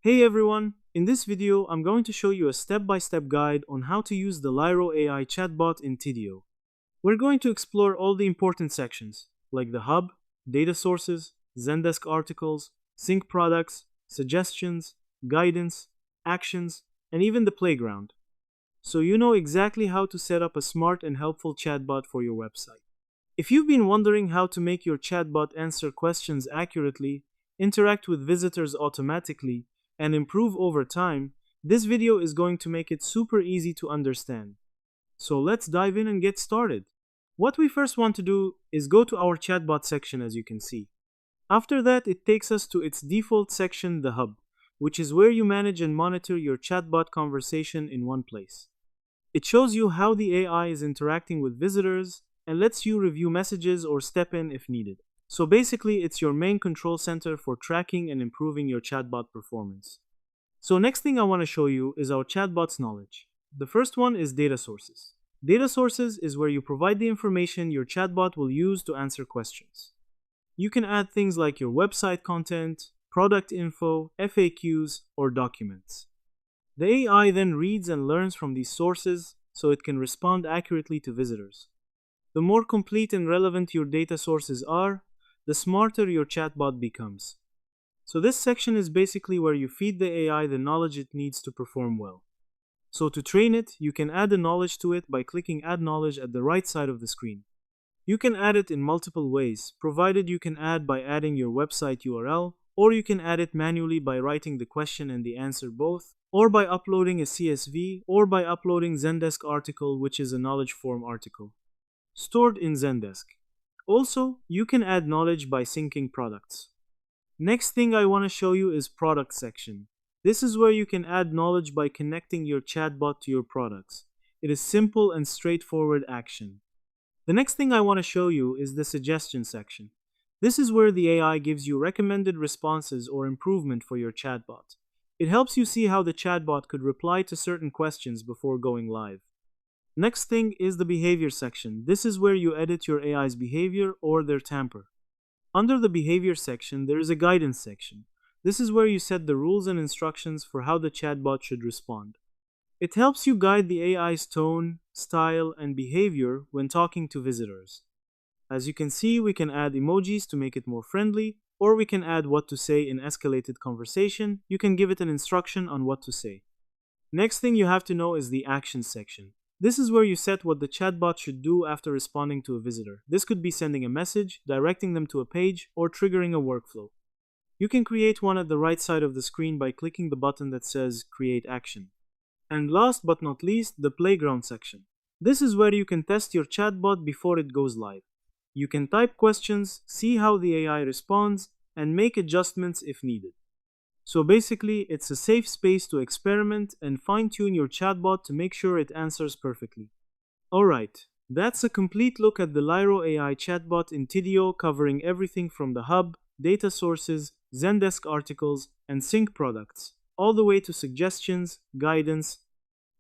Hey everyone! In this video, I'm going to show you a step-by-step guide on how to use the Lyro AI chatbot in Tidio. We're going to explore all the important sections, like the hub, data sources, Zendesk articles, sync products, suggestions, guidance, actions, and even the playground. So you know exactly how to set up a smart and helpful chatbot for your website. If you've been wondering how to make your chatbot answer questions accurately, interact with visitors automatically, and improve over time, this video is going to make it super easy to understand. So let's dive in and get started. What we first want to do is go to our chatbot section, as you can see. After that, it takes us to its default section, the hub, which is where you manage and monitor your chatbot conversation in one place. It shows you how the AI is interacting with visitors and lets you review messages or step in if needed. So basically, it's your main control center for tracking and improving your chatbot performance. So next thing I want to show you is our chatbot's knowledge. The first one is data sources. Data sources is where you provide the information your chatbot will use to answer questions. You can add things like your website content, product info, FAQs, or documents. The AI then reads and learns from these sources so it can respond accurately to visitors. The more complete and relevant your data sources are, the smarter your chatbot becomes. So this section is basically where you feed the AI the knowledge it needs to perform well. So to train it, you can add the knowledge to it by clicking Add Knowledge at the right side of the screen. You can add it in multiple ways, provided you can add by adding your website URL, or you can add it manually by writing the question and the answer both, or by uploading a CSV, or by uploading Zendesk article, which is a knowledge form article, stored in Zendesk. Also, you can add knowledge by syncing products. Next thing I want to show you is product section. This is where you can add knowledge by connecting your chatbot to your products. It is simple and straightforward action. The next thing I want to show you is the suggestion section. This is where the AI gives you recommended responses or improvement for your chatbot. It helps you see how the chatbot could reply to certain questions before going live. Next thing is the behavior section. This is where you edit your AI's behavior or their tamper. Under the behavior section, there is a guidance section. This is where you set the rules and instructions for how the chatbot should respond. It helps you guide the AI's tone, style, and behavior when talking to visitors. As you can see, we can add emojis to make it more friendly, or we can add what to say in escalated conversation. You can give it an instruction on what to say. Next thing you have to know is the actions section. This is where you set what the chatbot should do after responding to a visitor. This could be sending a message, directing them to a page, or triggering a workflow. You can create one at the right side of the screen by clicking the button that says Create Action. And last but not least, the playground section. This is where you can test your chatbot before it goes live. You can type questions, see how the AI responds, and make adjustments if needed. So basically, it's a safe space to experiment and fine-tune your chatbot to make sure it answers perfectly. Alright, that's a complete look at the Lyro AI chatbot in Tidio, covering everything from the hub, data sources, Zendesk articles, and sync products, all the way to suggestions, guidance,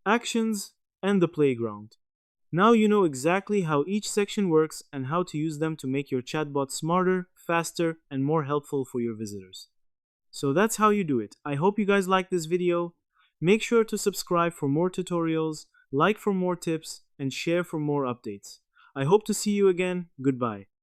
actions, and the playground. Now you know exactly how each section works and how to use them to make your chatbot smarter, faster, and more helpful for your visitors. So that's how you do it. I hope you guys liked this video. Make sure to subscribe for more tutorials, like for more tips, and share for more updates. I hope to see you again. Goodbye.